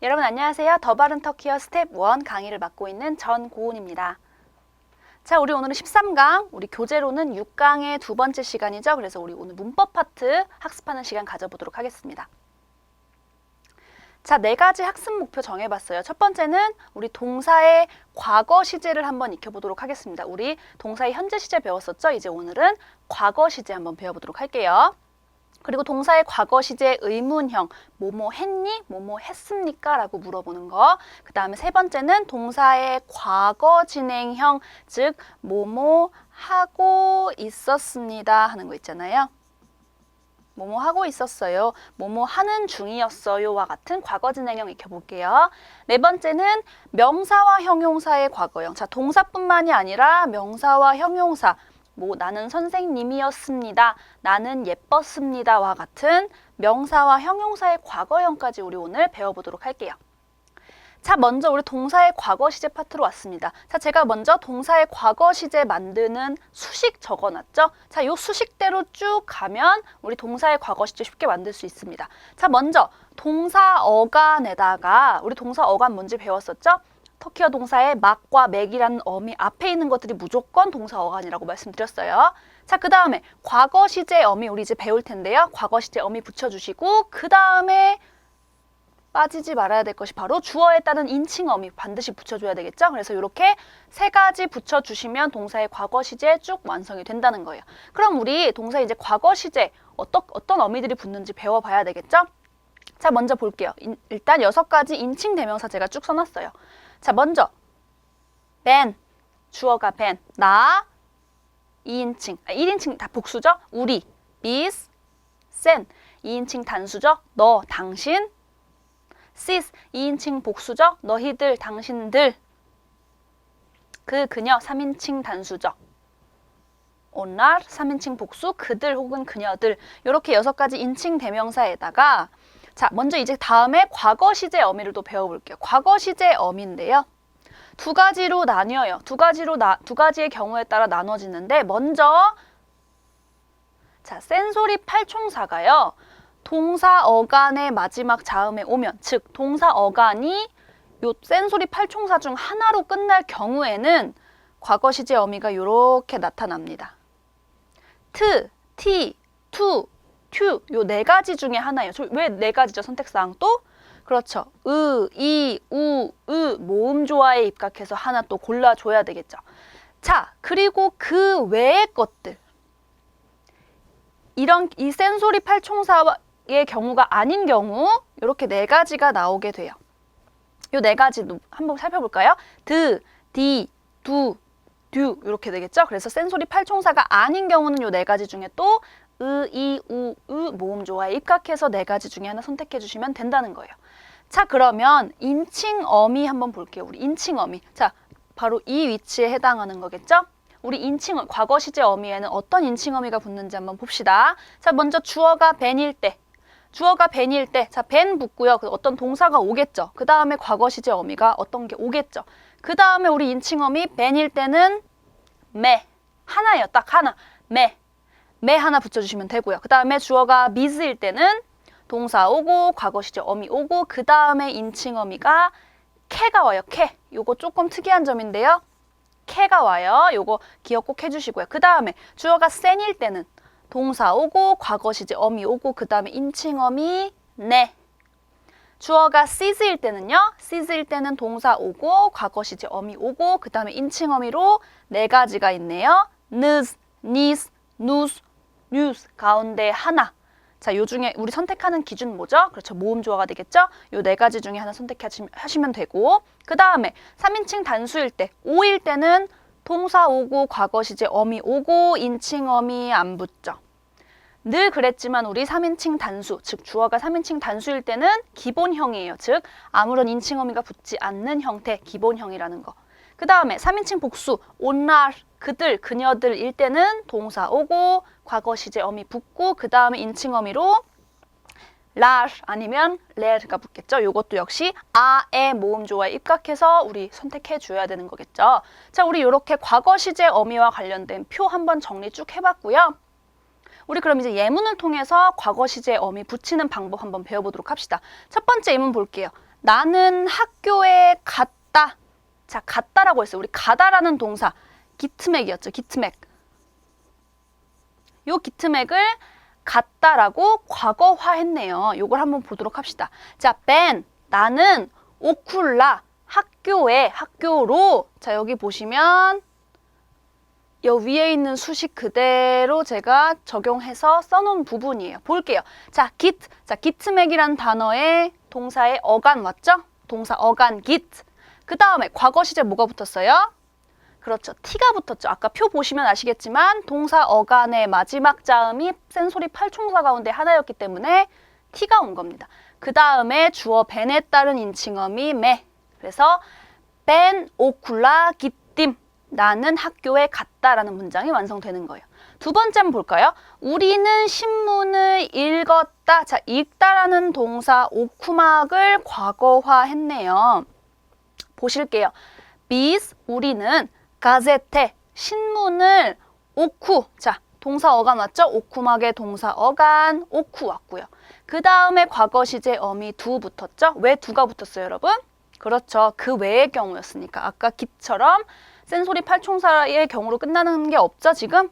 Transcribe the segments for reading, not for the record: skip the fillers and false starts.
여러분 안녕하세요. 더 바른 터키어 스텝 1 강의를 맡고 있는 전고은입니다. 자, 우리 오늘은 13강, 우리 교재로는 6강의 두 번째 시간이죠. 그래서 우리 오늘 문법 파트 학습하는 시간 가져보도록 하겠습니다. 자, 4가지 학습 목표 정해봤어요. 첫 번째는 우리 동사의 과거 시제를 한번 익혀보도록 하겠습니다. 우리 동사의 현재 시제 배웠었죠? 이제 오늘은 과거 시제 한번 배워보도록 할게요. 그리고 동사의 과거 시제 의문형, 뭐뭐 했니? 뭐뭐 했습니까? 라고 물어보는 거. 그 다음에 세 번째는 동사의 과거 진행형, 즉 뭐뭐 하고 있었습니다 하는 거 있잖아요. 뭐뭐 하고 있었어요. 뭐뭐 하는 중이었어요와 같은 과거 진행형 익혀볼게요. 네 번째는 명사와 형용사의 과거형. 자, 동사뿐만이 아니라 명사와 형용사. 뭐 나는 선생님이었습니다. 나는 예뻤습니다와 같은 명사와 형용사의 과거형까지 우리 오늘 배워보도록 할게요. 자, 먼저 우리 동사의 과거 시제 파트로 왔습니다. 자, 제가 먼저 동사의 과거 시제 만드는 수식 적어놨죠? 자, 요 수식대로 쭉 가면 우리 동사의 과거 시제 쉽게 만들 수 있습니다. 자, 먼저 동사 어간에다가 우리 동사 어간 뭔지 배웠었죠? 터키어 동사의 막과 맥이라는 어미 앞에 있는 것들이 무조건 동사 어간이라고 말씀드렸어요. 자, 그 다음에 과거 시제 어미 우리 이제 배울 텐데요. 과거 시제 어미 붙여주시고 그 다음에 빠지지 말아야 될 것이 바로 주어에 따른 인칭 어미 반드시 붙여줘야 되겠죠. 그래서 이렇게 세 가지 붙여주시면 동사의 과거 시제 쭉 완성이 된다는 거예요. 그럼 우리 동사의 이제 과거 시제 어떤 어미들이 붙는지 배워봐야 되겠죠. 자, 먼저 볼게요. 일단 6가지 인칭 대명사 제가 쭉 써놨어요. 자, 먼저 벤, 주어가 벤, 나, 2인칭, 1인칭 다 복수죠? 우리, is, 센, 2인칭 단수죠? 너, 당신, sis, 2인칭 복수죠? 너희들, 당신들, 그, 그녀, 3인칭 단수죠? onlar, 3인칭 복수, 그들 혹은 그녀들. 이렇게 6가지 인칭 대명사에다가 자, 먼저 이제 다음에 과거 시제 어미를 또 배워볼게요. 과거 시제 어미인데요. 두 가지로 나뉘어요. 두 가지의 경우에 따라 나눠지는데 먼저 자, 센소리 팔총사가요. 동사 어간의 마지막 자음에 오면 즉 동사 어간이 요 센소리 팔총사 중 하나로 끝날 경우에는 과거 시제 어미가 이렇게 나타납니다. 트, 티, 투, 튜, 요 4가지 중에 하나예요. 왜 4가지죠? 선택사항 또? 그렇죠. 이, 우, 모음 조화에 입각해서 하나 또 골라줘야 되겠죠. 자, 그리고 그 외의 것들. 이 센소리 팔총사의 경우가 아닌 경우 이렇게 4가지가 나오게 돼요. 요 4가지 한번 살펴볼까요? 드, 디, 두, 듀 이렇게 되겠죠. 그래서 센소리 팔총사가 아닌 경우는 요 4가지 중에 또 이, 우, 모음 조화에 입각해서 4가지 중에 하나 선택해 주시면 된다는 거예요. 자, 그러면 인칭 어미 한번 볼게요. 우리 인칭 어미. 자, 바로 이 위치에 해당하는 거겠죠? 우리 인칭 과거 시제 어미에는 어떤 인칭 어미가 붙는지 한번 봅시다. 자, 먼저 주어가 벤일 때. 자, 벤 붙고요. 어떤 동사가 오겠죠. 그 다음에 과거 시제 어미가 어떤 게 오겠죠. 그 다음에 우리 인칭 어미 벤일 때는 매. 하나예요. 딱 하나. 매 하나 붙여주시면 되고요. 그 다음에 주어가 미즈일 때는 동사 오고 과거 시제 어미 오고 그 다음에 인칭 어미가 캐가 와요. 캐. 요거 조금 특이한 점인데요. 캐가 와요. 요거 기억 꼭 해주시고요. 그 다음에 주어가 센일 때는 동사 오고 과거 시제 어미 오고 그 다음에 인칭 어미 네. 주어가 시즈일 때는요. 시즈일 때는 동사 오고 과거 시제 어미 오고 그 다음에 인칭 어미로 4가지가 있네요. 느스, 니스, 누스, 뉴스 가운데 하나. 자, 요 중에 우리 선택하는 기준 뭐죠? 그렇죠. 모음 조화가 되겠죠? 요 4가지 중에 하나 선택하시면 되고 그 다음에 3인칭 단수일 때, 오일 때는 동사 오고 과거 시제 어미 오고 인칭 어미 안 붙죠. 늘 그랬지만 우리 3인칭 단수, 즉 주어가 3인칭 단수일 때는 기본형이에요. 즉 아무런 인칭 어미가 붙지 않는 형태, 기본형이라는 거. 그 다음에 3인칭 복수, onlar, 그들, 그녀들일 때는 동사 오고 과거 시제 어미 붙고 그 다음에 인칭 어미로 lar 아니면 ler가 붙겠죠. 이것도 역시 아의 모음 조화에 입각해서 우리 선택해 줘야 되는 거겠죠. 자, 우리 이렇게 과거 시제 어미와 관련된 표 한번 정리 쭉 해봤고요. 우리 그럼 이제 예문을 통해서 과거 시제 어미 붙이는 방법 한번 배워보도록 합시다. 첫 번째 예문 볼게요. 나는 학교에 갔다. 자, 갔다라고 했어요. 우리 가다라는 동사 기트맥이었죠. 기트맥. 요 기트맥을 갔다라고 과거화했네요. 요걸 한번 보도록 합시다. 자, 벤 나는 오쿨라 학교에 학교로 자 여기 보시면 여 위에 있는 수식 그대로 제가 적용해서 써놓은 부분이에요. 볼게요. 자, git. 자, git맥이란 단어에 동사의 어간 왔죠? 동사 어간 git. 그 다음에 과거 시제 뭐가 붙었어요? 그렇죠. t가 붙었죠. 아까 표 보시면 아시겠지만 동사 어간의 마지막 자음이 센소리 8총사 가운데 하나였기 때문에 t가 온 겁니다. 그 다음에 주어 벤에 따른 인칭어미 매. 그래서 벤 오쿨라 기팀. 나는 학교에 갔다라는 문장이 완성되는 거예요. 두 번째 한번 볼까요? 우리는 신문을 읽었다. 자, 읽다라는 동사 오쿠막을 과거화했네요. 보실게요. Biz, 우리는 가제테, 신문을 오쿠. 자, 동사 어간 왔죠? 오쿠막의 동사 어간, 오쿠 왔고요. 그 다음에 과거 시제 어미 두 붙었죠? 왜 두가 붙었어요, 여러분? 그렇죠. 그 외의 경우였으니까. 아까 깃처럼 센소리 8총사의 경우로 끝나는 게 없죠, 지금?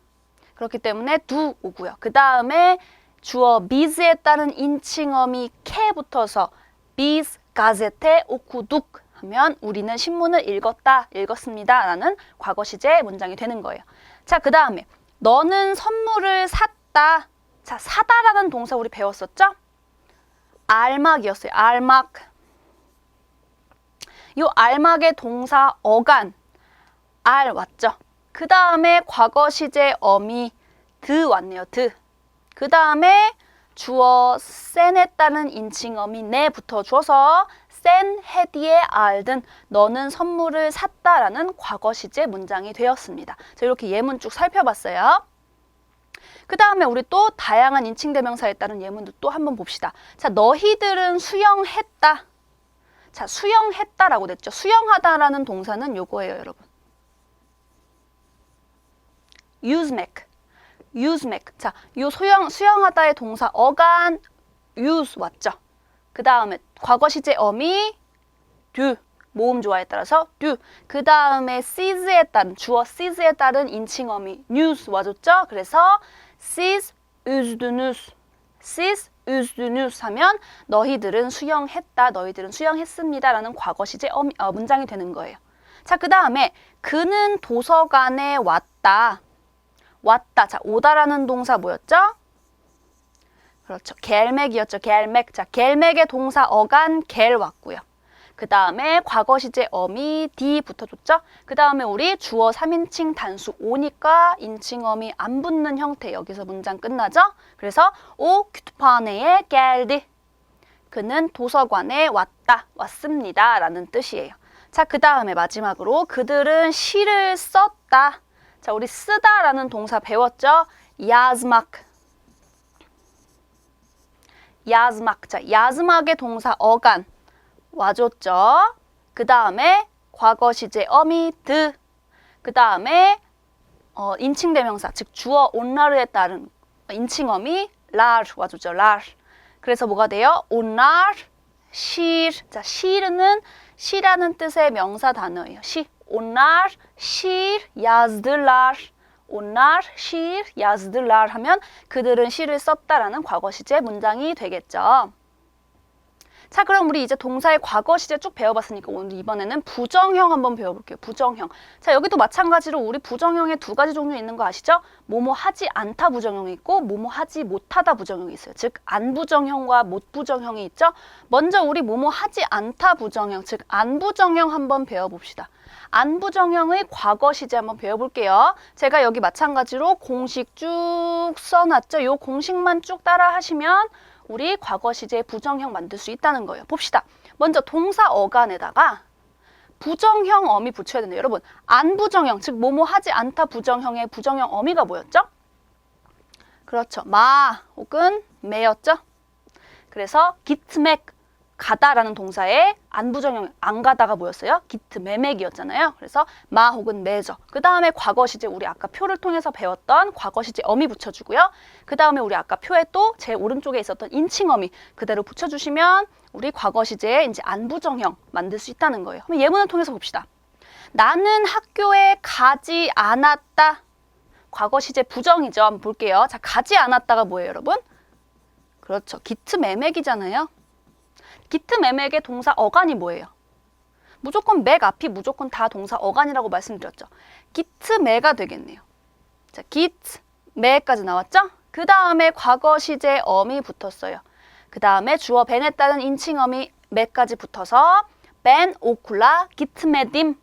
그렇기 때문에 두 오고요. 그 다음에 주어 biz에 따른 인칭어미 캐 붙어서 biz, 가제테, 오쿠둑 하면 우리는 신문을 읽었다, 읽었습니다 라는 과거 시제 문장이 되는 거예요. 자, 그 다음에 너는 선물을 샀다. 자, 사다라는 동사 우리 배웠었죠? 알막이었어요. 알막. 이 알막의 동사 어간 알 왔죠? 그 다음에 과거 시제 어미 드 왔네요. 드. 그 다음에 주어 센에 따른 인칭어미 네 붙어줘서 센 헤디에 알든 너는 선물을 샀다라는 과거 시제 문장이 되었습니다. 자, 이렇게 예문 쭉 살펴봤어요. 그 다음에 우리 또 다양한 인칭대명사에 따른 예문도 또 한번 봅시다. 자, 너희들은 수영했다. 자, 수영했다라고 됐죠. 수영하다라는 동사는 요거예요, 여러분. use make. 자, 요 수영하다의 동사 어간 use 왔죠. 그 다음에 과거 시제 어미 do 모음 조화에 따라서 do. 그 다음에 sees에 따른 주어 sees에 따른 인칭어미 news 와줬죠. 그래서 siz üzdünüz, siz üzdünüz 하면 너희들은 수영했다, 너희들은 수영했습니다라는 과거 시제 문장이 되는 거예요. 자, 그 다음에 그는 도서관에 왔다. 왔다. 자, 오다라는 동사 뭐였죠? 그렇죠. 겔맥이었죠. 겔맥. 자, 겔맥의 동사 어간 겔 왔고요. 그 다음에 과거 시제 어미 디 붙어줬죠. 그 다음에 우리 주어 3인칭 단수 오니까 인칭어미 안 붙는 형태. 여기서 문장 끝나죠. 그래서 오 kütüphaneye geldi. 그는 도서관에 왔다, 왔습니다 라는 뜻이에요. 자, 그 다음에 마지막으로 그들은 시를 썼다. 자, 우리 쓰다라는 동사 배웠죠? yazmak. 자, yazmak의 동사 어간 와줬죠? 그 다음에 과거 시제 어미 드. 그 다음에 인칭대명사, 즉 주어 온라르에 따른 인칭어미 랄 와줬죠? 랄. 그래서 뭐가 돼요? 온랄 실. 자, 실은 시라는 뜻의 명사 단어예요. 시. onlar şiir yazdılar. onlar şiir yazdılar 하면 그들은 시를 썼다라는 과거 시제 문장이 되겠죠. 자, 그럼 우리 이제 동사의 과거 시제 쭉 배워봤으니까 오늘 이번에는 부정형 한번 배워볼게요. 부정형. 자, 여기도 마찬가지로 우리 부정형의 두 가지 종류 있는 거 아시죠? 뭐뭐 하지 않다 부정형이 있고 뭐뭐 하지 못하다 부정형이 있어요. 즉, 안 부정형과 못 부정형이 있죠? 먼저 우리 뭐뭐 하지 않다 부정형, 즉 안 부정형 한번 배워봅시다. 안 부정형의 과거 시제 한번 배워볼게요. 제가 여기 마찬가지로 공식 쭉 써놨죠? 요 공식만 쭉 따라 하시면 우리 과거 시제 부정형 만들 수 있다는 거예요. 봅시다. 먼저 동사 어간에다가 부정형 어미 붙여야 되는데 여러분, 안 부정형, 즉 뭐뭐 하지 않다 부정형의 부정형 어미가 뭐였죠? 그렇죠. 마 혹은 매였죠? 그래서 gitmek, 가다라는 동사의 안부정형 안 가다가 뭐였어요? 기트 매맥이었잖아요. 그래서 마 혹은 매죠. 그 다음에 과거 시제 우리 아까 표를 통해서 배웠던 과거 시제 어미 붙여주고요. 그 다음에 우리 아까 표에 또 제 오른쪽에 있었던 인칭 어미 그대로 붙여주시면 우리 과거 시제에 이제 안부정형 만들 수 있다는 거예요. 그럼 예문을 통해서 봅시다. 나는 학교에 가지 않았다. 과거 시제 부정이죠. 한번 볼게요. 자, 가지 않았다가 뭐예요, 여러분? 그렇죠. 기트 매맥이잖아요. 기트 매맥의 동사 어간이 뭐예요? 무조건 맥 앞이 무조건 다 동사 어간이라고 말씀드렸죠. 기트 매가 되겠네요. 자, 기트 매까지 나왔죠? 그 다음에 과거 시제 어미 붙었어요. 그 다음에 주어 벤에 따른 인칭 어미 매까지 붙어서 벤 오쿨라 기트 매딤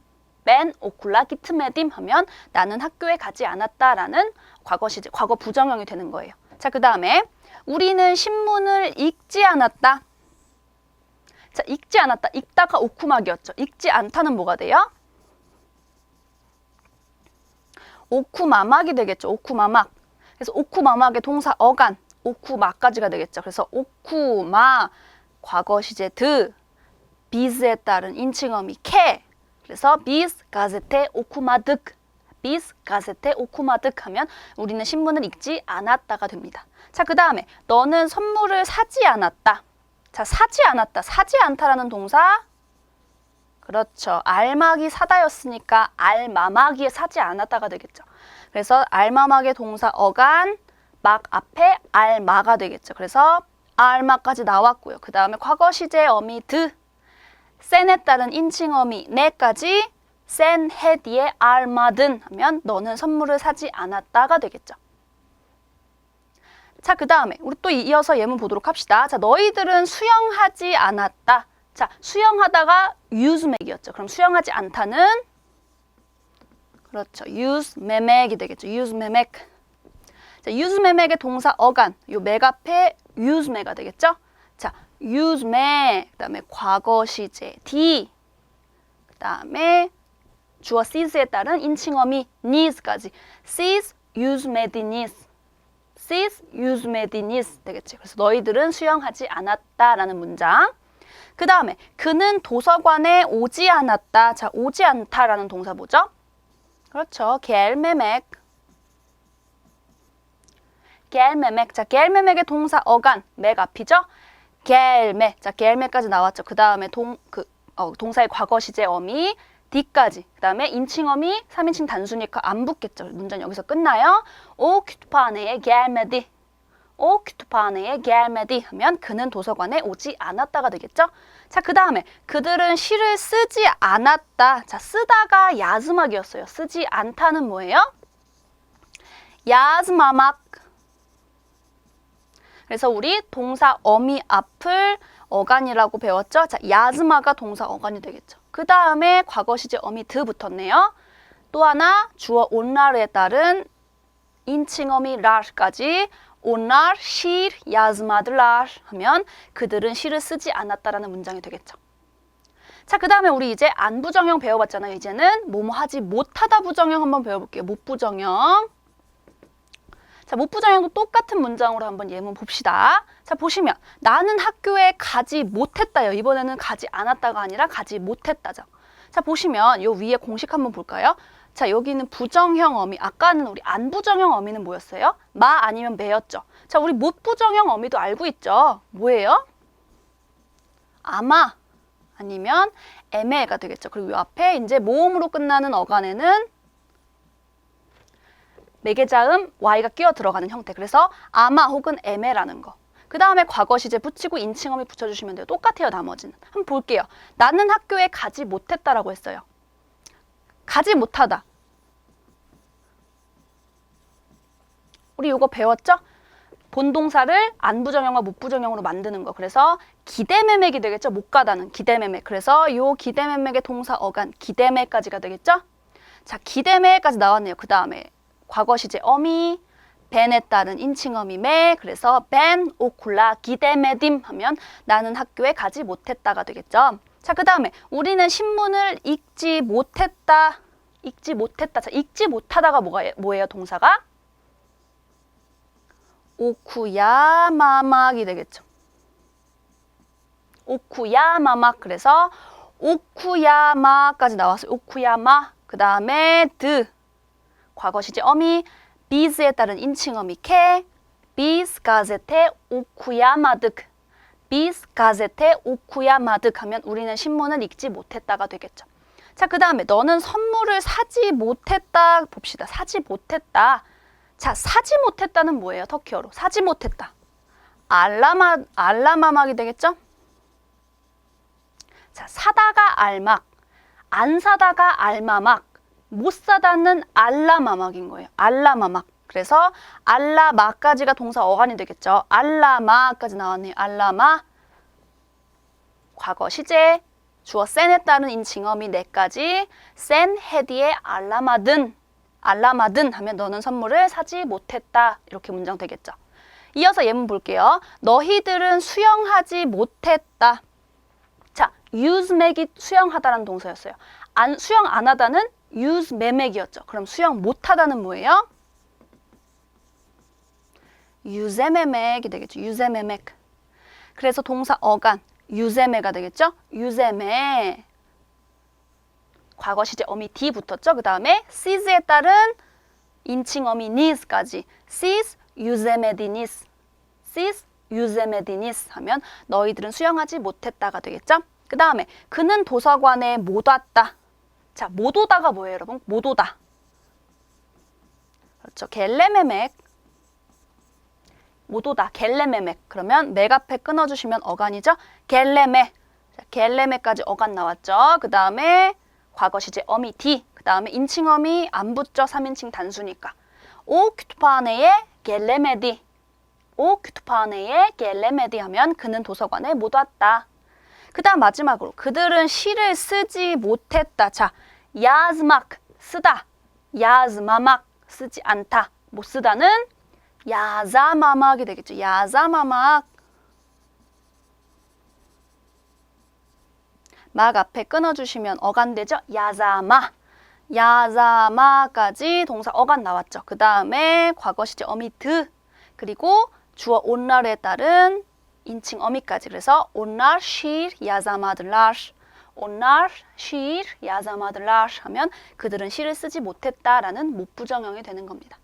벤 오쿨라 기트 매딤 하면 나는 학교에 가지 않았다라는 과거 시제 과거 부정형이 되는 거예요. 자, 그 다음에 우리는 신문을 읽지 않았다. 자, 읽지 않았다. 읽다가 오쿠막이었죠. 읽지 않다는 뭐가 돼요? 오쿠마막이 되겠죠. 오쿠마막. 그래서 오쿠마막의 동사 어간, 오쿠마까지가 되겠죠. 그래서 오쿠마, 과거 시제 드, 비스에 따른 인칭어미 케. 그래서 비스 가세테 오쿠마득, 비스 가세테 오쿠마득 하면 우리는 신문을 읽지 않았다가 됩니다. 자, 그 다음에 너는 선물을 사지 않았다. 자, 사지 않았다. 사지 않다라는 동사. 그렇죠. 알막이 사다였으니까 알마막이 사지 않았다가 되겠죠. 그래서 알마막의 동사 어간, 막 앞에 알마가 되겠죠. 그래서 알마까지 나왔고요. 그 다음에 과거 시제 어미 드, 센에 따른 인칭 어미 네까지 센 해 뒤에 알마든 하면 너는 선물을 사지 않았다가 되겠죠. 자, 그 다음에 우리 또 이어서 예문 보도록 합시다. 자, 너희들은 수영하지 않았다. 자, 수영하다가 유즈맥이었죠. 그럼 수영하지 않다는 그렇죠. 유즈매맥이 되겠죠. 유즈매맥. 자, 유즈매맥의 동사 어간, 요 맥 앞에 유즈매가 되겠죠. 자, 유즈매, 그 다음에 과거 시제 D, 그 다음에 주어 sees에 따른 인칭어미 needs까지 sees, 유즈매디 needs. sees, 유즈매디 needs 되겠지. 그래서 너희들은 수영하지 않았다라는 문장. 그 다음에 그는 도서관에 오지 않았다. 자, 오지 않다라는 동사 뭐죠? 그렇죠. 겔메맥. 겔메맥. 자, 겔메맥의 동사 어간, 맥 앞이죠? 겔메. 자, 겔메까지 나왔죠. 그 다음에 동사의 과거 시제 어미 D까지. 그 다음에 인칭어미 3인칭 단수니까 안 붙겠죠. 문장 여기서 끝나요. 오 큐투파네의 겔메디. 오 큐투파네의 겔메디 하면 그는 도서관에 오지 않았다가 되겠죠. 자, 그 다음에 그들은 시를 쓰지 않았다. 자, 쓰다가 야즈막이었어요. 쓰지 않다는 뭐예요? 야즈마막. 그래서 우리 동사 어미 앞을 어간이라고 배웠죠. 자, 야즈마가 동사 어간이 되겠죠. 그 다음에 과거 시제 어미 드 붙었네요. 또 하나 주어 온라르에 따른 인칭어미 라르까지 온랄 시 야즈마들랄 하면 그들은 시를 쓰지 않았다라는 문장이 되겠죠. 자, 그 다음에 우리 이제 안부정형 배워봤잖아요. 이제는 뭐뭐 하지 못하다 부정형 한번 배워볼게요. 못 부정형. 자, 못 부정형도 똑같은 문장으로 한번 예문 봅시다. 자, 보시면 나는 학교에 가지 못했다요. 이번에는 가지 않았다가 아니라 가지 못했다죠. 자, 보시면 요 위에 공식 한번 볼까요? 자, 여기는 부정형 어미. 아까는 우리 안부정형 어미는 뭐였어요? 마 아니면 매였죠. 자, 우리 못 부정형 어미도 알고 있죠. 뭐예요? 아마 아니면 애매가 되겠죠. 그리고 요 앞에 이제 모음으로 끝나는 어간에는 매개자음 Y가 끼어 들어가는 형태. 그래서 아마 혹은 애매라는 거. 그 다음에 과거 시제 붙이고 인칭어미 붙여주시면 돼요. 똑같아요, 나머지는. 한번 볼게요. 나는 학교에 가지 못했다라고 했어요. 가지 못하다. 우리 이거 배웠죠? 본동사를 안부정형과 못부정형으로 만드는 거. 그래서 기대매맥이 되겠죠? 못 가다는 기대매맥. 그래서 요 기대매맥의 동사 어간 기대매까지가 되겠죠? 자, 기대매까지 나왔네요. 그 다음에 과거 시제 어미, 벤에 따른 인칭어미 매. 그래서 벤 오쿨라 기대매딤 하면 나는 학교에 가지 못했다가 되겠죠? 자, 그 다음에 우리는 신문을 읽지 못했다. 읽지 못했다. 자, 읽지 못하다가 뭐예요? 동사가? 오쿠야마막이 되겠죠. 오쿠야마 그래서 오쿠야마까지 나왔어요. 오쿠야마. 그 다음에 드. 과거 시제 어미 비즈에 따른 인칭어미 케. 비즈 가제테 오쿠야마득. 비즈 가제테 오쿠야마득 하면 우리는 신문을 읽지 못했다가 되겠죠. 자, 그 다음에 너는 선물을 사지 못했다 봅시다. 사지 못했다. 자, 사지 못했다는 뭐예요? 터키어로. 사지 못했다. 알라마막이 되겠죠? 자, 사다가 알막, 안 사다가 알마막, 못 사다는 알라마막인 거예요. 알라마막. 그래서 알라마까지가 동사 어간이 되겠죠. 알라마까지 나왔네요. 알라마. 과거 시제. 주어 센에 따른 인칭어미 4가지. 센, 헤디에 알라마든 하면 너는 선물을 사지 못했다. 이렇게 문장 되겠죠. 이어서 예문 볼게요. 너희들은 수영하지 못했다. 자, use 맥이 수영하다라는 동사였어요. 수영 안 하다는 use 매맥이었죠. 그럼 수영 못하다는 뭐예요? 유제매맥이 되겠죠. 유제매맥. 그래서 동사 어간 유제매가 되겠죠. 유제매. 과거 시제 어미 D 붙었죠. 그 다음에 sees에 따른 인칭어미 needs까지. sees 유제메디니스. sees 유제메디니스 하면 너희들은 수영하지 못했다가 되겠죠. 그 다음에 그는 도서관에 못 왔다. 자, 못 오다가 뭐예요, 여러분? 못 오다. 그렇죠. 겔레메맥. 못 오다. 겔레메맥. 그러면 맥 앞에 끊어주시면 어간이죠. 겔레메. 자, 겔레메까지 어간 나왔죠. 그 다음에 과거 시제 어미 D. 그 다음에 인칭어미 안 붙죠. 3인칭 단수니까. 오 큐투파네의 겔레메디. 오 큐투파네의 겔레메디 하면 그는 도서관에 못 왔다. 그 다음 마지막으로 그들은 시를 쓰지 못했다. 자, 야즈막 쓰다. 야즈마막 쓰지 않다. 못 쓰다는 야자마막이 되겠죠. 야자마막. 막 앞에 끊어주시면 어간 되죠. 야자마. 야자마까지 동사 어간 나왔죠. 그 다음에 과거 시제 어미 드. 그리고 주어 온날에 따른 인칭 어미까지. 그래서 온날 실 야자마들랄. 온날 실 야자마들랄 하면 그들은 시를 쓰지 못했다라는 못부정형이 되는 겁니다.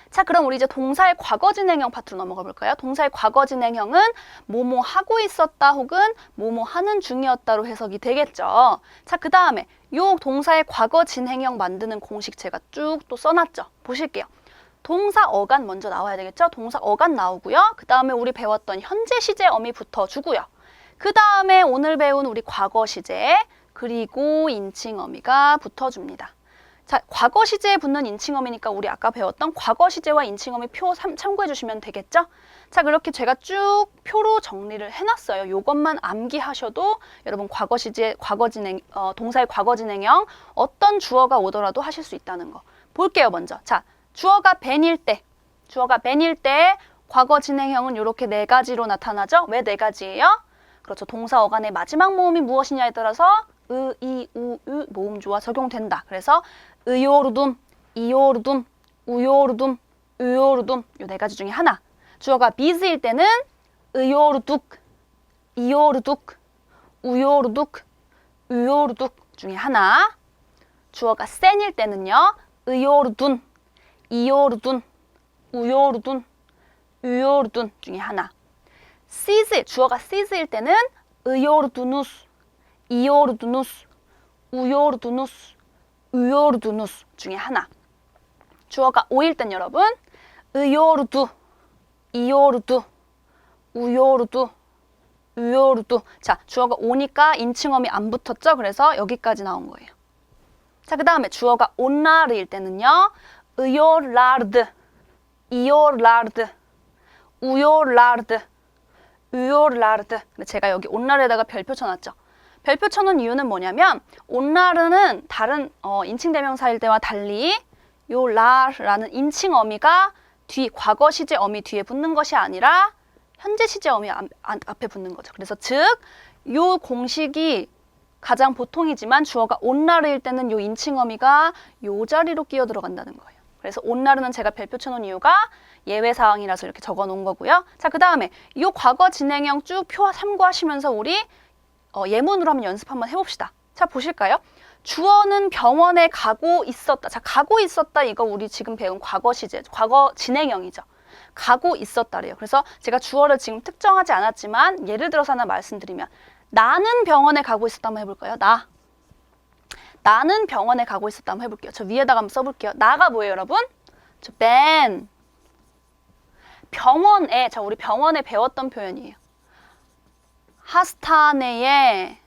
자, 그럼 우리 이제 동사의 과거 진행형 파트로 넘어가 볼까요? 동사의 과거 진행형은 뭐뭐 하고 있었다 혹은 뭐뭐 하는 중이었다로 해석이 되겠죠. 자, 그 다음에 요 동사의 과거 진행형 만드는 공식 제가 쭉 또 써놨죠. 보실게요. 동사 어간 먼저 나와야 되겠죠. 동사 어간 나오고요. 그 다음에 우리 배웠던 현재 시제 어미 붙어주고요. 그 다음에 오늘 배운 우리 과거 시제 그리고 인칭 어미가 붙어줍니다. 자, 과거 시제에 붙는 인칭어미니까 우리 아까 배웠던 과거 시제와 인칭어미 표 참고해 주시면 되겠죠? 자, 그렇게 제가 쭉 표로 정리를 해놨어요. 요것만 암기하셔도 여러분 과거 시제, 동사의 과거 진행형 어떤 주어가 오더라도 하실 수 있다는 거. 볼게요, 먼저. 자, 주어가 벤일 때 과거 진행형은 이렇게 4가지로 나타나죠? 왜 4가지예요? 그렇죠. 동사 어간의 마지막 모음이 무엇이냐에 따라서 의, 이, 우, 유 모음조와 적용된다. 그래서 의요르둠, 이요르둠, 우요르둠, 으요르둠 요 4가지 중에 하나. 주어가 비즈일 때는 의요르둑, 이요르둑, 우요르둑, 으요르둑 중에 하나. 주어가 센일 때는요. 의요르둔, 이요르둔, 우요르둔, 으요르둔 중에 하나. 주어가 시즈일 때는 의요르두누스, 이요르두누스, 우요르두누스, 으요르두누스 중에 하나. 주어가 오일 땐 여러분 의요르두, 이요르두, 우요르두, 으요르두. 자, 주어가 오니까 인칭어미 안 붙었죠? 그래서 여기까지 나온 거예요. 자, 그 다음에 주어가 온라르일 때는요. 의요라르드, 이요라르드, 우요라르드, 으요라르드. 근데 제가 여기 온라르에다가 별표 쳐놨죠. 별표 쳐놓은 이유는 뭐냐면 온라르는 다른 인칭대명사일 때와 달리 요 라라는 인칭어미가 과거 시제 어미 뒤에 붙는 것이 아니라 현재 시제 어미 앞에 붙는 거죠. 그래서 즉 요 공식이 가장 보통이지만 주어가 온라르일 때는 요 인칭어미가 요 자리로 끼어 들어간다는 거예요. 그래서 온나르는 제가 별표 쳐놓은 이유가 예외 사항이라서 이렇게 적어 놓은 거고요. 자, 그 다음에 이 과거 진행형 쭉 표 참고하시면서 우리 예문으로 한번 연습 한번 해봅시다. 자, 보실까요? 주어는 병원에 가고 있었다. 자, 가고 있었다 이거 우리 지금 배운 과거 시제, 과거 진행형이죠. 가고 있었다래요. 그래서 제가 주어를 지금 특정하지 않았지만 예를 들어서 하나 말씀드리면 나는 병원에 가고 있었다 한번 해볼까요? 나는 병원에 가고 있었다 한번 해볼게요. 저 위에다가 한번 써볼게요. 나가 뭐예요, 여러분? 저 ben. 병원에, 자, 우리 병원에 배웠던 표현이에요. 하스타네에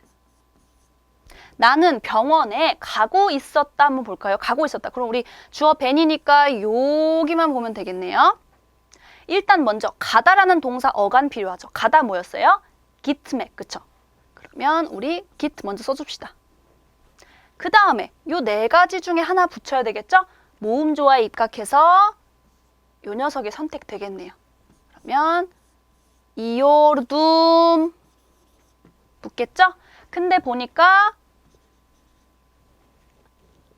나는 병원에 가고 있었다 한번 볼까요? 가고 있었다. 그럼 우리 주어 ben이니까 여기만 보면 되겠네요. 일단 먼저 가다라는 동사 어간 필요하죠. 가다 뭐였어요? gitmek, 그쵸? 그러면 우리 git 먼저 써줍시다. 그 다음에 요 네 가지 중에 하나 붙여야 되겠죠? 모음조화에 입각해서 요 녀석이 선택되겠네요. 그러면 이오르둠 붙겠죠? 근데 보니까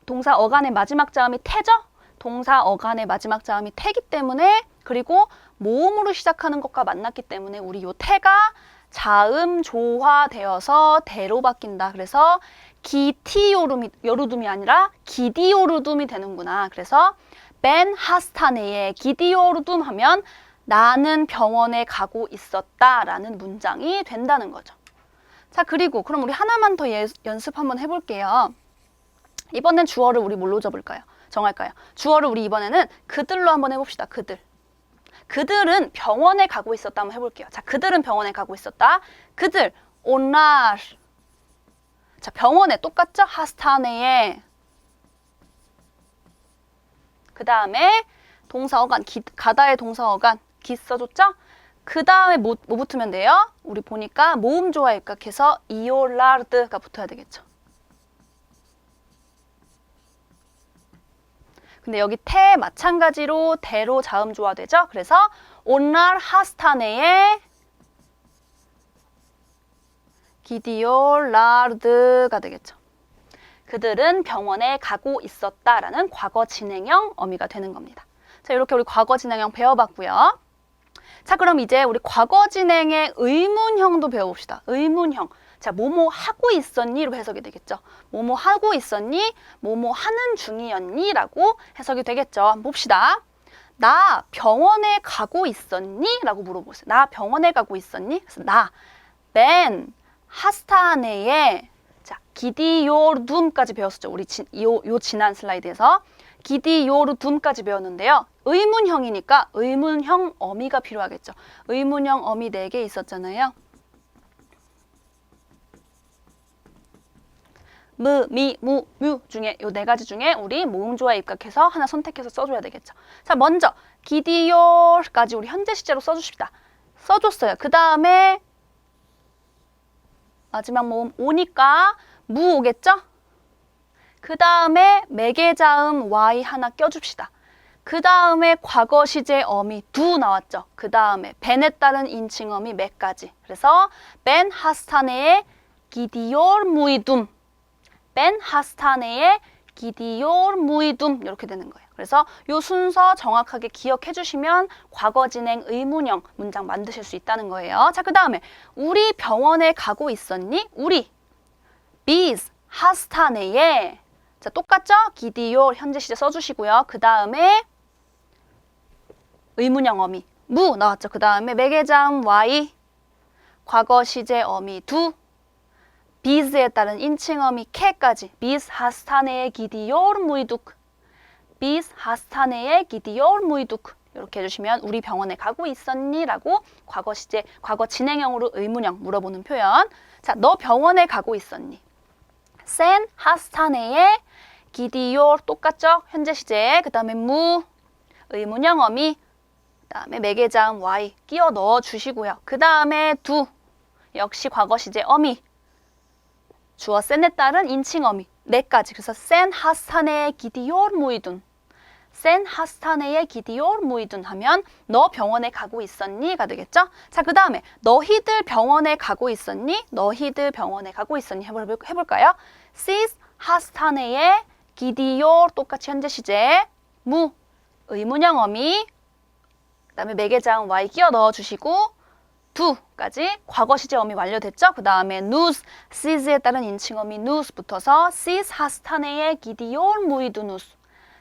동사 어간의 마지막 자음이 태죠? 동사 어간의 마지막 자음이 태기 때문에 그리고 모음으로 시작하는 것과 만났기 때문에 우리 요 태가 자음 조화되어서 대로 바뀐다. 그래서 기티요르둠이 아니라 기디요르둠이 되는구나. 그래서 벤 하스타네에 기디요르둠 하면 나는 병원에 가고 있었다라는 문장이 된다는 거죠. 자, 그리고 그럼 우리 하나만 더 연습 한번 해볼게요. 이번엔 주어를 우리 뭘로 정할까요? 주어를 우리 이번에는 그들로 한번 해봅시다. 그들은 병원에 가고 있었다 한번 해볼게요. 자, 그들은 병원에 가고 있었다. 그들, 온날. 자, 병원에 똑같죠? 하스타네에. 그 다음에 동사 어간, 가다의 동사 어간, 기 써줬죠? 그 다음에 뭐 붙으면 돼요? 우리 보니까 모음조화에 입각해서 이올라르드가 붙어야 되겠죠. 근데 여기 태 마찬가지로 대로 자음 조화되죠? 그래서 온날 하스타네에 기디올라르드가 되겠죠. 그들은 병원에 가고 있었다라는 과거 진행형 어미가 되는 겁니다. 자, 이렇게 우리 과거 진행형 배워봤고요. 자, 그럼 이제 우리 과거 진행의 의문형도 배워봅시다. 의문형. 자, 뭐뭐 하고 있었니로 해석이 되겠죠. 뭐뭐 하고 있었니? 뭐뭐 하는 중이었니? 라고 해석이 되겠죠. 한번 봅시다. 나 병원에 가고 있었니? 라고 물어보세요. 나 병원에 가고 있었니? 그래서 나, ben 하스타네에 자, 기디요르둠까지 배웠었죠. 우리 요 지난 슬라이드에서 기디요르둠까지 배웠는데요. 의문형이니까 의문형 어미가 필요하겠죠. 의문형 어미 4개 있었잖아요. 무, 미, 무, 뮤 중에 요 4가지 중에 우리 모음조화에 입각해서 하나 선택해서 써줘야 되겠죠. 자, 먼저 기디요르까지 우리 현재 시제로 써주십시다. 써줬어요. 그 다음에 마지막 모음 오니까 무 오겠죠? 그 다음에 매개자음 y 하나 껴줍시다. 그 다음에 과거 시제 어미 두 나왔죠. 그 다음에 ben에 따른 인칭 어미 몇까지. 그래서 ben 하스타네에 기디올 무이둠, ben 하스타네에 기디올 무이둠 이렇게 되는 거예요. 그래서 이 순서 정확하게 기억해 주시면 과거 진행 의문형 문장 만드실 수 있다는 거예요. 자, 그 다음에 우리 병원에 가고 있었니? 우리 biz 하스타네에 자, 똑같죠? 기디올 현재 시제 써주시고요. 그 다음에 의문형 어미 무 나왔죠. 그 다음에 매개자음 y 과거 시제 어미 두 biz에 따른 인칭 어미 캐까지 biz 하스타네에 기디올 무이둑 biz 하스타네에 기디올 무이둑 이렇게 해주시면 우리 병원에 가고 있었니? 라고 과거 시제, 과거 진행형으로 의문형 물어보는 표현. 자, 너 병원에 가고 있었니? sen 하스타네에 기디올 똑같죠? 현재 시제. 그 다음에 무 의문형 어미 그 다음에 매개자음 y 끼워 넣어 주시고요. 그 다음에 두 역시 과거 시제 어미 주어 sen에 따른 인칭 어미 4가지. 그래서 sen 하스타네에 기디올 무이둔 sen 하스타네에 기디올 무이둔 하면 너 병원에 가고 있었니? 가 되겠죠? 자, 그 다음에 너희들 병원에 가고 있었니? 너희들 병원에 가고 있었니? 해볼까요? sis 하스타네에 기디올 똑같이 현재 시제 무 의문형 어미, 그 다음에 매개장 y 끼워 넣어주시고 두까지 과거 시제 어미 완료됐죠? 그 다음에 nous, sis에 따른 인칭 어미 nous 붙어서 sis 하스타네에 기디올 무이두 nous,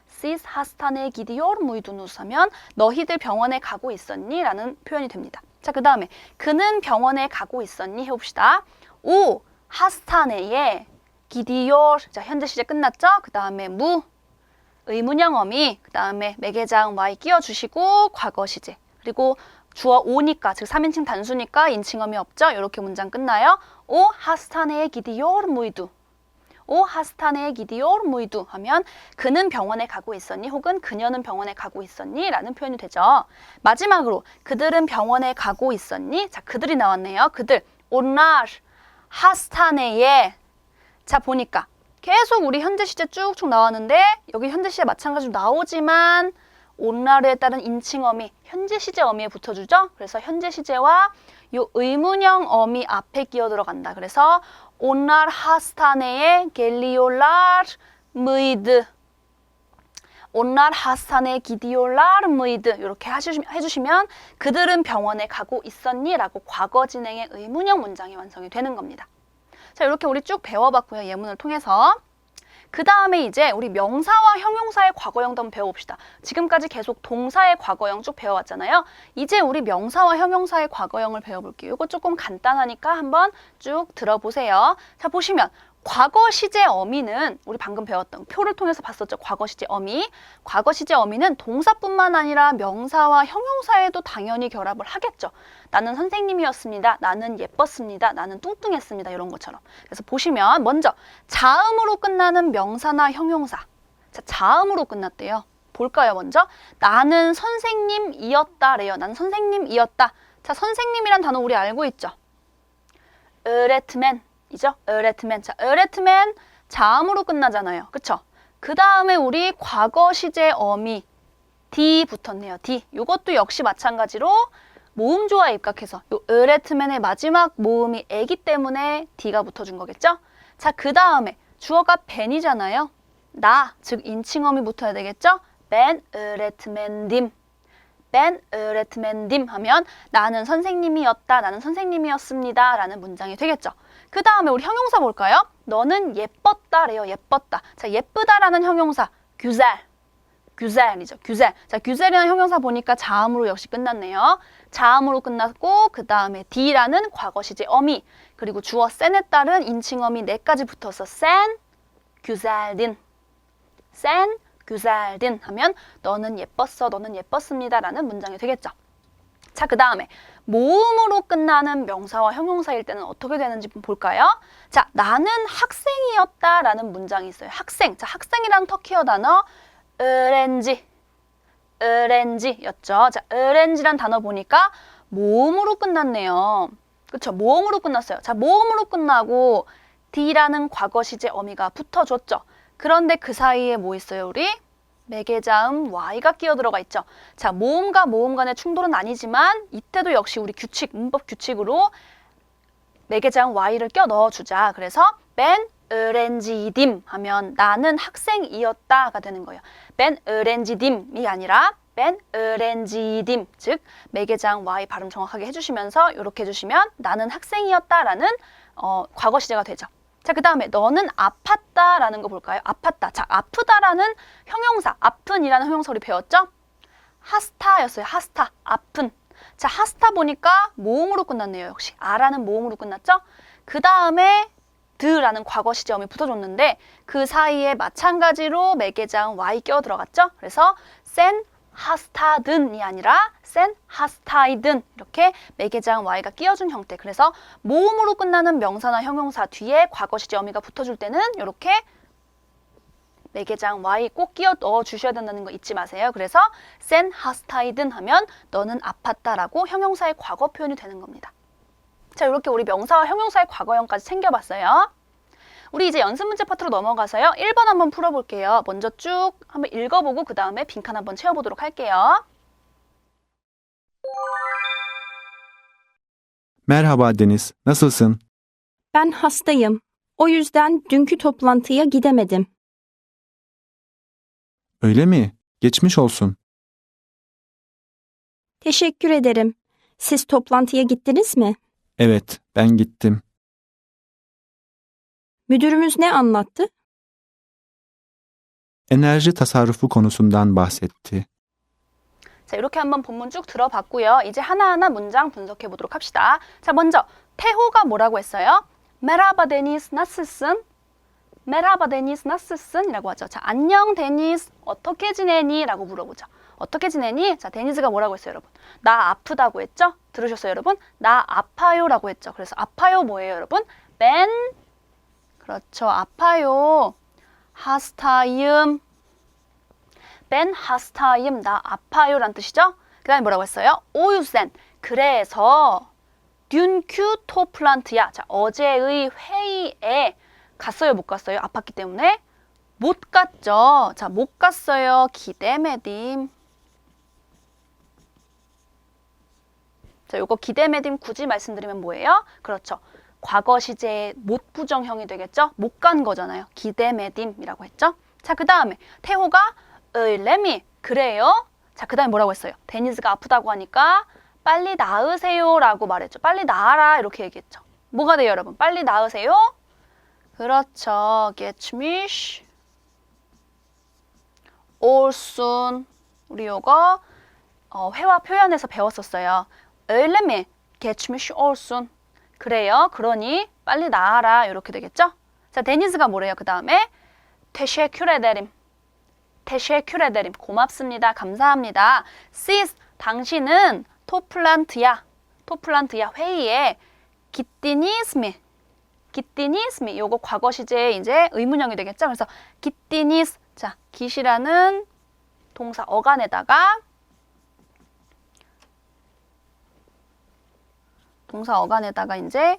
sis 하스타네에 기디올 무이두 nous 하면 너희들 병원에 가고 있었니? 라는 표현이 됩니다. 자, 그 다음에 그는 병원에 가고 있었니? 해봅시다. 오 하스타네에 기디올, 자 현재 시제 끝났죠? 그 다음에 무 의문형 어미, 그 다음에 매개장 y 끼워주시고 과거 시제, 그리고 주어 오니까, 즉 3인칭 단수니까 인칭어미 없죠? 이렇게 문장 끝나요. 오 하스타네에 기디올 무이두, 오 하스타네에 기디올 무이두 하면 그는 병원에 가고 있었니? 혹은 그녀는 병원에 가고 있었니? 라는 표현이 되죠. 마지막으로 그들은 병원에 가고 있었니? 자, 그들이 나왔네요. 그들 오날 하스타네에, 자 보니까 계속 우리 현재 시제 쭉쭉 나왔는데 여기 현재 시제 마찬가지로 나오지만 온날에 따른 인칭 어미, 현재 시제 어미에 붙어주죠. 그래서 현재 시제와 요 의문형 어미 앞에 끼어 들어간다. 그래서 온날 하스타네에 겔리올랄 무이드, 온날 하스타네 기디올랄 무이드 이렇게 해주시면 그들은 병원에 가고 있었니? 라고 과거 진행의 의문형 문장이 완성이 되는 겁니다. 자, 이렇게 우리 쭉 배워봤고요. 예문을 통해서. 그 다음에 이제 우리 명사와 형용사의 과거형도 한번 배워봅시다. 지금까지 계속 동사의 과거형 쭉 배워왔잖아요. 이제 우리 명사와 형용사의 과거형을 배워볼게요. 이거 조금 간단하니까 한번 쭉 들어보세요. 자, 보시면 과거 시제 어미는 우리 방금 배웠던 표를 통해서 봤었죠. 과거 시제 어미. 과거 시제 어미는 동사뿐만 아니라 명사와 형용사에도 당연히 결합을 하겠죠. 나는 선생님이었습니다. 나는 예뻤습니다. 나는 뚱뚱했습니다. 이런 것처럼. 그래서 보시면 먼저 자음으로 끝나는 명사나 형용사. 자, 자음으로 끝났대요. 볼까요, 먼저? 나는 선생님이었다래요. 나는 선생님이었다. 자, 선생님이란 단어 우리 알고 있죠? öğretmen 이죠? öğretmen. 자, öğretmen 자음으로 끝나잖아요. 그쵸? 그 다음에 우리 과거 시제 어미 D 붙었네요. D. 이것도 역시 마찬가지로 모음조와 입각해서 요 öğretmen의 마지막 모음이 애기 때문에 D가 붙어준 거겠죠? 자, 그 다음에 주어가 ben이잖아요. 나, 즉 인칭어미 붙어야 되겠죠? Ben öğretmendim. Ben öğretmendim 하면 나는 선생님이었다, 나는 선생님이었습니다 라는 문장이 되겠죠. 그 다음에 우리 형용사 볼까요? 너는 예뻤다래요. 예뻤다. 자, 예쁘다라는 형용사 güzel, güzel이죠. güzel. 자, güzel이라는 형용사 보니까 자음으로 역시 끝났네요. 자음으로 끝났고 그 다음에 D라는 과거 시제 어미, 그리고 주어 sen에 따른 인칭 어미 4가지 붙어서 sen güzeldin, sen güzeldin 하면 너는 예뻤어, 너는 예뻤습니다 라는 문장이 되겠죠. 자, 그 다음에 모음으로 끝나는 명사와 형용사일 때는 어떻게 되는지 볼까요? 자, 나는 학생이었다 라는 문장이 있어요. 학생. 자, 학생이라는 터키어 단어 öğrenci, öğrenci였죠. 자, öğrenci란 단어 보니까 모음으로 끝났네요. 그쵸? 모음으로 끝났어요. 자, 모음으로 끝나고 D라는 과거 시제 어미가 붙어줬죠. 그런데 그 사이에 뭐 있어요, 우리? 매개자음 Y가 끼어 들어가 있죠. 자, 모음과 모음 간의 충돌은 아니지만 이때도 역시 우리 규칙, 문법 규칙으로 매개자음 Y를 껴 넣어주자. 그래서 Ben öğrenciydim 하면 나는 학생이었다가 되는 거예요. Ben öğrenciydim이 아니라 Ben öğrenciydim, 즉 매개자음 Y 발음 정확하게 해주시면서 이렇게 해주시면 나는 학생이었다라는 과거 시제가 되죠. 자, 그 다음에 너는 아팠다라는 거 볼까요? 아팠다. 자, 아프다라는 형용사, 아픈이라는 형용사 우리 배웠죠? 하스타였어요. 하스타, 아픈. 자, 하스타 보니까 모음으로 끝났네요. 역시 아라는 모음으로 끝났죠? 그 다음에 드라는 과거 시제음이 붙어줬는데 그 사이에 마찬가지로 매개자음 Y 껴 들어갔죠? 그래서 sen 하스타든이 아니라 sen 하스타이든 이렇게 매개자음 Y가 끼어준 형태. 그래서 모음으로 끝나는 명사나 형용사 뒤에 과거 시제 어미가 붙어줄 때는 이렇게 매개자음 Y 꼭 끼어 넣어 주셔야 된다는 거 잊지 마세요. 그래서 sen 하스타이든 하면 너는 아팠다라고 형용사의 과거 표현이 되는 겁니다. 자, 이렇게 우리 명사와 형용사의 과거형까지 챙겨봤어요. 우리 이제 연습 문제 파트로 넘어가서요. 1번 한번 풀어볼게요. 먼저 쭉 한번 읽어보고 그 다음에 빈칸 한번 채워보도록 할게요. Merhaba Deniz, nasılsın? Ben hastayım. O yüzden dünkü toplantıya gidemedim. Öyle mi? Geçmiş olsun. Teşekkür ederim. Siz toplantıya gittiniz mi? Evet, ben gittim. Müdürümüz ne anlattı? Enerji tasarrufu konusundan bahsetti. 자, 이렇게 한번 본문 쭉 들어봤고요. 이제 하나하나 문장 분석해 보도록 합시다. 자, 먼저 태호가 뭐라고 했어요? 메라바 데니스 나스슨. 메라바 데니스 나스슨이라고 하죠. 자, 안녕 데니스. 어떻게 지내니? 라고 물어보죠. 어떻게 지내니? 자, 데니스가 뭐라고 했어요, 여러분? 나 아프다고 했죠? 들으셨어요, 여러분? 나 아파요라고 했죠. 그래서 아파요 뭐예요, 여러분? 벤. 그렇죠. 아파요. 하스타임. 벤 하스타임. 나 아파요란 뜻이죠? 그 다음에 뭐라고 했어요? 오유센. 그래서 듄큐 토플란트야. 자, 어제의 회의에 갔어요, 못 갔어요? 아팠기 때문에 못 갔죠. 자, 못 갔어요. 기대매딤. 자, 요거 기대매딤 굳이 말씀드리면 뭐예요? 그렇죠. 과거 시제의 못 부정형이 되겠죠? 못 간 거잖아요. 기대매딤이라고 했죠? 자, 그 다음에 태호가 레미 그래요? 자, 그 다음에 뭐라고 했어요? 데니스가 아프다고 하니까 빨리 나으세요 라고 말했죠. 빨리 나아라 이렇게 얘기했죠. 뭐가 돼요, 여러분? 빨리 나으세요? 그렇죠. Get mich all soon. 우리 요거 회화 표현에서 배웠었어요. 레미 get mich all soon. 그래요. 그러니 빨리 나아라 이렇게 되겠죠? 자, 데니스가 뭐래요? 그 다음에 teşekkür ederim. 고맙습니다. 감사합니다. Siz 당신은 토플란트야 회의에 기띠니스미 요거 과거 시제의 이제 의문형이 되겠죠? 그래서 기띠니스 자, 기시라는 동사 어간에다가 이제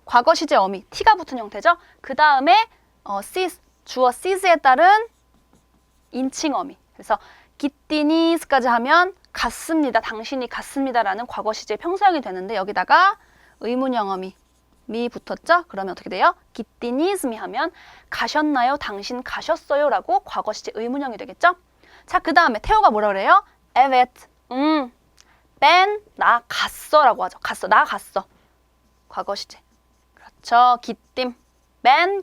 과거 시제 어미 t가 붙은 형태죠. 그 다음에 sis 주어 sis에 따른 인칭 어미. 그래서 기띠니스까지 하면 갔습니다. 당신이 갔습니다라는 과거 시제 평소형이 되는데 여기다가 의문형 어미 미 붙었죠? 그러면 어떻게 돼요? 기띠니스미 하면 가셨나요? 당신 가셨어요? 라고 과거 시제 의문형이 되겠죠? 자, 그 다음에 태호가 뭐라 그래요? Evet. 벤 나 갔어 라고 하죠. 나 갔어. 과거 시제. 그렇죠. 기띠임. 벤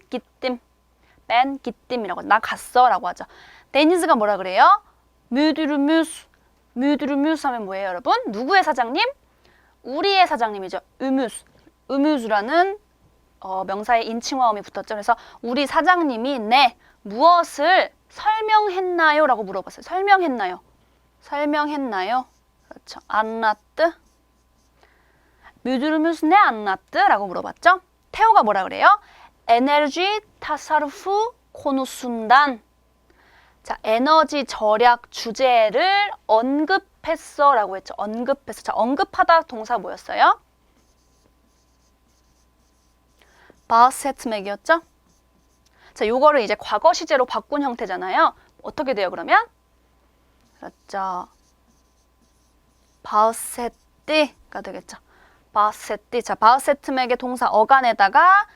기띠임이라고 나 갔어 라고 하죠. 데니스가 뭐라 그래요? müdürümüz 하면 뭐예요, 여러분? 누구의 사장님? 우리의 사장님이죠. ümus라는 명사의 인칭화음이 붙었죠. 그래서 우리 사장님이 무엇을 설명했나요? 라고 물어봤어요. 설명했나요? 그렇죠. anlattı. müdürümüz ne anlattı? 라고 물어봤죠. 태호가 뭐라 그래요? 에너지 타사르프 코누순단. 자, 에너지 절약 주제를 언급했어 라고 했죠. 언급했어. 자, 언급하다 동사 뭐였어요? 바세트맥이었죠? 자, 요거를 이제 과거 시제로 바꾼 형태잖아요. 어떻게 돼요, 그러면? 그렇죠. 바세띠가 되겠죠. 바세띠. 자, 바세트맥의 동사 어간에다가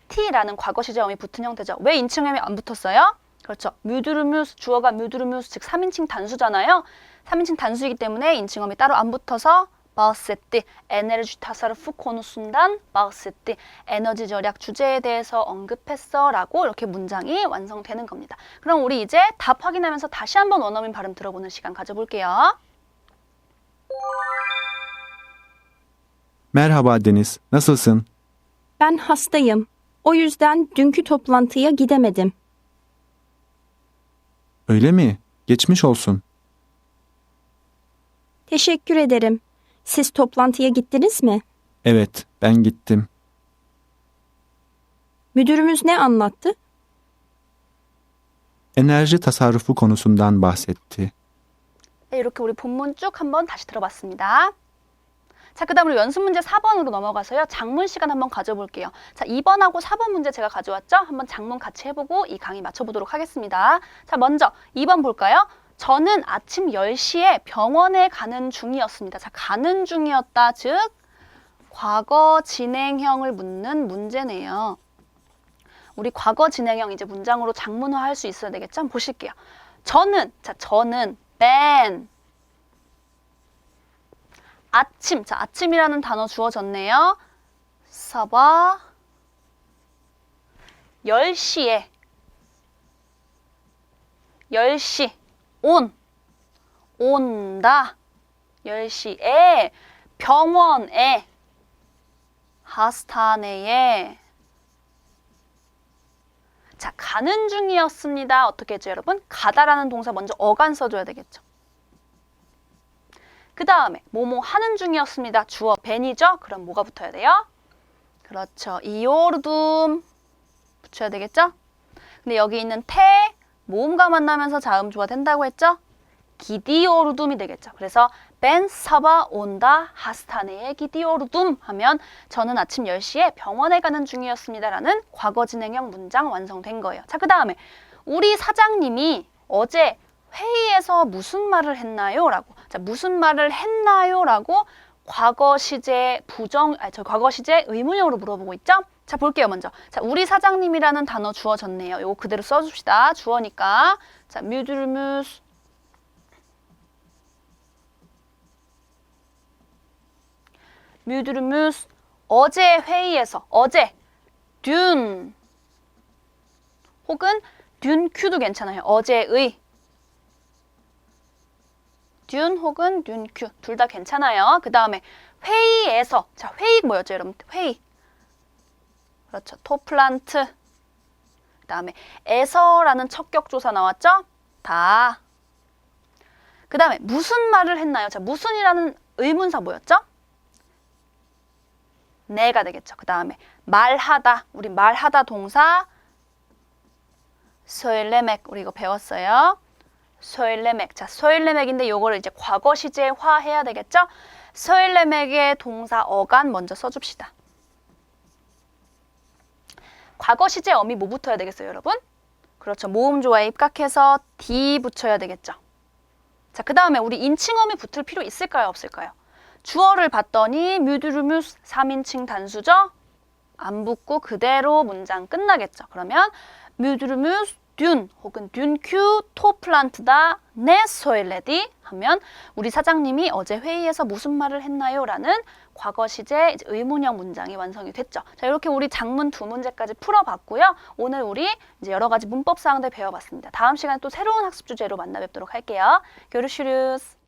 t라는 과거 시제 어미 붙은 형태죠. 왜 인칭음이 안 붙었어요? 그렇죠. müdürümüz 주어가 müdürümüz 즉 3인칭 단수잖아요. 3인칭 단수이기 때문에 인칭음이 따로 안 붙어서 bahsetti. 에너지 타사르프 코누순단 bahsetti. 에너지 절약 주제에 대해서 언급했어 라고 이렇게 문장이 완성되는 겁니다. 그럼 우리 이제 답 확인하면서 다시 한번 원어민 발음 들어보는 시간 가져볼게요. Merhaba Deniz, nasılsın? Ben hastayım. O yüzden dünkü toplantıya gidemedim. Öyle mi? Geçmiş olsun. Teşekkür ederim. Siz toplantıya gittiniz mi? Evet, ben gittim. Müdürümüz ne anlattı? Enerji tasarrufu konusundan bahsetti. 네, 이렇게 우리 본문 쭉 한번 다시 들어봤습니다. 자, 그 다음 우리 연습 문제 4번으로 넘어가서요. 장문 시간 한번 가져볼게요. 자, 2번하고 4번 문제 제가 가져왔죠? 한번 장문 같이 해보고 이 강의 맞춰보도록 하겠습니다. 자, 먼저 2번 볼까요? 저는 아침 10시에 병원에 가는 중이었습니다. 자, 가는 중이었다. 즉, 과거 진행형을 묻는 문제네요. 우리 과거 진행형 이제 문장으로 장문화 할 수 있어야 되겠죠? 한번 보실게요. 저는, 자, 저는, ben. 아침. 자, 아침이라는 단어 주어졌네요. sabah 10시에 10시 온다 10시에 병원에 하스타네에 자, 가는 중이었습니다. 어떻게 했죠, 여러분? 가다라는 동사 먼저 어간 써줘야 되겠죠. 그 다음에 뭐뭐 하는 중이었습니다. 주어 벤이죠? 그럼 뭐가 붙어야 돼요? 그렇죠. 이오르둠 붙여야 되겠죠? 근데 여기 있는 태, 모음과 만나면서 자음조가 된다고 했죠? 기디오르둠이 되겠죠. 그래서 벤 사바 온다 하스타네에 기디오르둠 하면 저는 아침 10시에 병원에 가는 중이었습니다 라는 과거 진행형 문장 완성된 거예요. 자, 그 다음에 우리 사장님이 어제 회의에서 무슨 말을 했나요? 라고. 자, 무슨 말을 했나요? 라고 과거 시제 과거 시제 의문형으로 물어보고 있죠? 자, 볼게요, 먼저. 자, 우리 사장님이라는 단어 주어졌네요. 요거 그대로 써줍시다. 주어니까. 자, 뮤드르뮤스. 뮤드르뮤스. 어제 회의에서, 어제. 듄. 혹은 듄큐도 괜찮아요. 어제의. 듄 혹은 듄큐. 둘 다 괜찮아요. 그 다음에 회의에서. 자, 회의 뭐였죠, 여러분? 회의. 그렇죠. 토플란트. 그 다음에 에서라는 척격조사 나왔죠? 다. 그 다음에 무슨 말을 했나요? 자, 무슨이라는 의문사 뭐였죠? 네가 되겠죠. 그 다음에 말하다. 우리 말하다 동사 소일레맥. 우리 이거 배웠어요. 소일레맥. 자, 소일레맥인데 요거를 이제 과거 시제화 해야 되겠죠? 소일레맥의 동사 어간 먼저 써줍시다. 과거 시제 어미 뭐 붙어야 되겠어요, 여러분? 그렇죠. 모음조화에 입각해서 D 붙여야 되겠죠. 자, 그 다음에 우리 인칭어미 붙을 필요 있을까요, 없을까요? 주어를 봤더니 뮤드르뮤스 3인칭 단수죠? 안 붙고 그대로 문장 끝나겠죠. 그러면 뮤드르뮤스 듄 혹은 듄큐 토플란트다 네 소일레디 하면 우리 사장님이 어제 회의에서 무슨 말을 했나요? 라는 과거 시제 이제 의문형 문장이 완성이 됐죠. 자, 이렇게 우리 장문 2문제까지 풀어봤고요. 오늘 우리 이제 여러 가지 문법 사항들 배워봤습니다. 다음 시간에 또 새로운 학습 주제로 만나 뵙도록 할게요. 교르슈르스.